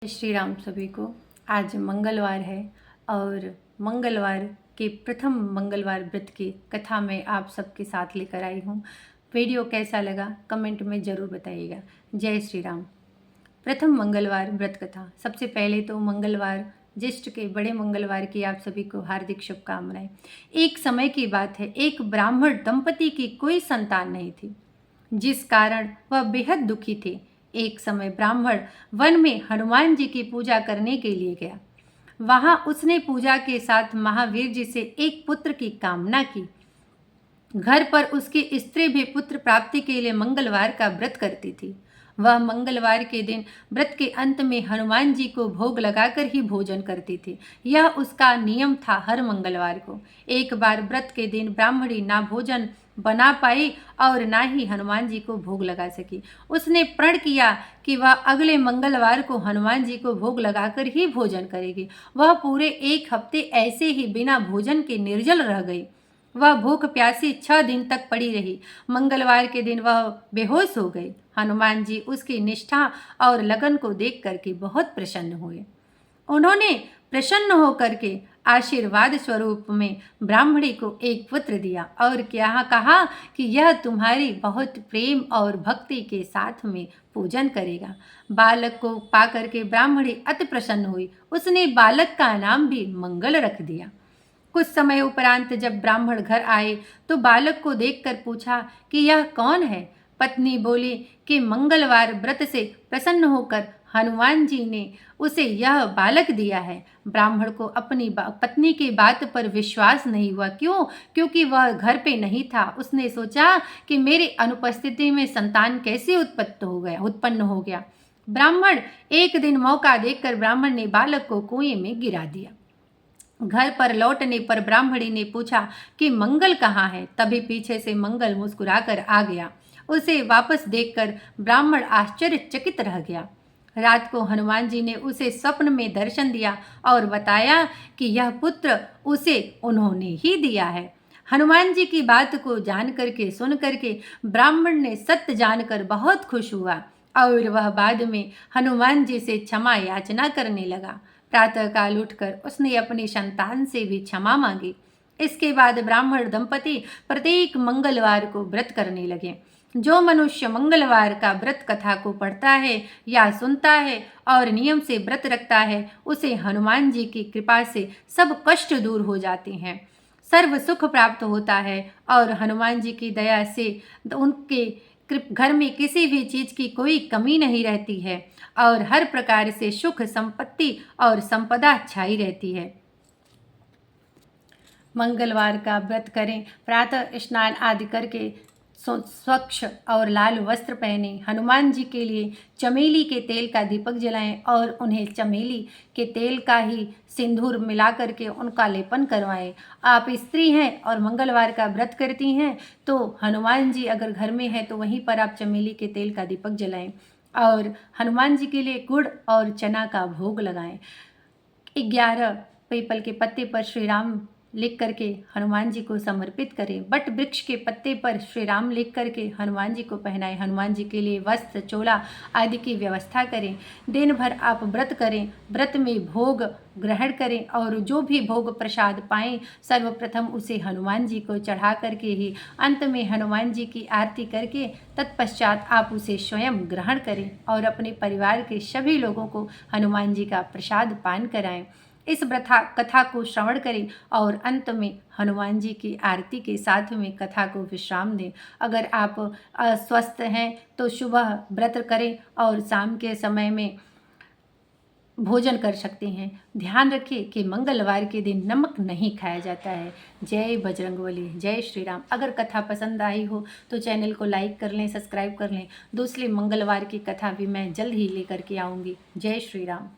श्री राम सभी को। आज मंगलवार है और मंगलवार के प्रथम मंगलवार व्रत की कथा में आप सबके साथ लेकर आई हूँ। वीडियो कैसा लगा कमेंट में ज़रूर बताइएगा। जय श्री राम। प्रथम मंगलवार व्रत कथा। सबसे पहले तो मंगलवार ज्येष्ठ के बड़े मंगलवार की आप सभी को हार्दिक शुभकामनाएं। एक समय की बात है, एक ब्राह्मण दंपति की कोई संतान नहीं थी, जिस कारण वह बेहद दुखी थे। एक समय ब्राह्मण वन में हनुमान जी की पूजा करने के लिए गया। वहां उसने पूजा के साथ महावीर जी से एक पुत्र की कामना की। घर पर उसकी स्त्री भी पुत्र प्राप्ति के लिए मंगलवार का व्रत करती थी। वह मंगलवार के दिन व्रत के अंत में हनुमान जी को भोग लगाकर ही भोजन करती थी। यह उसका नियम था हर मंगलवार को। एक बार व्रत के दिन ब्राह्मणी ना भोजन बना पाई और ना ही हनुमान जी को भोग लगा सकी। उसने प्रण किया कि वह अगले मंगलवार को हनुमान जी को भोग लगाकर ही भोजन करेगी। वह पूरे एक हफ्ते ऐसे ही बिना भोजन के निर्जल रह गई। वह भूख प्यासी 6 दिन तक पड़ी रही। मंगलवार के दिन वह बेहोश हो गई। हनुमान जी उसकी निष्ठा और लगन को देख करके बहुत प्रसन्न हुए। उन्होंने प्रसन्न होकर के आशीर्वाद स्वरूप में ब्राह्मणी को एक पुत्र दिया और क्या कहा कि यह तुम्हारी बहुत प्रेम और भक्ति के साथ में पूजन करेगा। बालक को पाकर के ब्राह्मणी अति प्रसन्न हुई। उसने बालक का नाम भी मंगल रख दिया। कुछ समय उपरांत जब ब्राह्मण घर आए तो बालक को देखकर पूछा कि यह कौन है। पत्नी बोली कि मंगलवार व्रत से प्रसन्न होकर हनुमान जी ने उसे यह बालक दिया है। ब्राह्मण को अपनी पत्नी की बात पर विश्वास नहीं हुआ। क्यों? क्योंकि वह घर पे नहीं था। उसने सोचा कि मेरी अनुपस्थिति में संतान कैसे उत्पन्न हो गया। ब्राह्मण एक दिन मौका देखकर ब्राह्मण ने बालक को कुएं में गिरा दिया। घर पर लौटने पर ब्राह्मणी ने पूछा कि मंगल कहाँ है। तभी पीछे से मंगल मुस्कुराकर आ गया। उसे वापस देखकर ब्राह्मण आश्चर्यचकित रह गया। रात को हनुमान जी ने उसे स्वप्न में दर्शन दिया और बताया कि यह पुत्र उसे उन्होंने ही दिया है। हनुमान जी की बात को जान करके सुन करके ब्राह्मण ने सत्य जानकर बहुत खुश हुआ और वह बाद में हनुमान जी से क्षमा याचना करने लगा। प्रातःकाल उठकर उसने अपनी संतान से भी क्षमा मांगी। इसके बाद ब्राह्मण दंपति प्रत्येक मंगलवार को व्रत करने लगे। जो मनुष्य मंगलवार का व्रत कथा को पढ़ता है या सुनता है और नियम से व्रत रखता है, उसे हनुमान जी की कृपा से सब कष्ट दूर हो जाते हैं, सर्व सुख प्राप्त होता है और हनुमान जी की दया से उनके घर में किसी भी चीज की कोई कमी नहीं रहती है और हर प्रकार से सुख संपत्ति और संपदा छाई रहती है। मंगलवार का व्रत करें। प्रातः स्नान आदि करके स्वच्छ और लाल वस्त्र पहने। हनुमान जी के लिए चमेली के तेल का दीपक जलाएं और उन्हें चमेली के तेल का ही सिंदूर मिला करके उनका लेपन करवाएं। आप स्त्री हैं और मंगलवार का व्रत करती हैं तो हनुमान जी अगर घर में है तो वहीं पर आप चमेली के तेल का दीपक जलाएं और हनुमान जी के लिए गुड़ और चना का भोग लगाएं। 11 पीपल के पत्ते पर श्री राम लिख करके हनुमान जी को समर्पित करें। बट वृक्ष के पत्ते पर श्री राम लिख करके हनुमान जी को पहनाएं। हनुमान जी के लिए वस्त्र चोला आदि की व्यवस्था करें। दिन भर आप व्रत करें। व्रत में भोग ग्रहण करें और जो भी भोग प्रसाद पाएं सर्वप्रथम उसे हनुमान जी को चढ़ा करके ही अंत में हनुमान जी की आरती करके तत्पश्चात आप उसे स्वयं ग्रहण करें और अपने परिवार के सभी लोगों को हनुमान जी का प्रसाद पान कराएं। इस कथा को श्रवण करें और अंत में हनुमान जी की आरती के साथ में कथा को विश्राम दें। अगर आप अस्वस्थ हैं तो सुबह व्रत करें और शाम के समय में भोजन कर सकते हैं। ध्यान रखिए कि मंगलवार के दिन नमक नहीं खाया जाता है। जय बजरंगबली, जय श्री राम। अगर कथा पसंद आई हो तो चैनल को लाइक कर लें, सब्सक्राइब कर लें। दूसरे मंगलवार की कथा भी मैं जल्द ही लेकर के आऊँगी। जय श्री राम।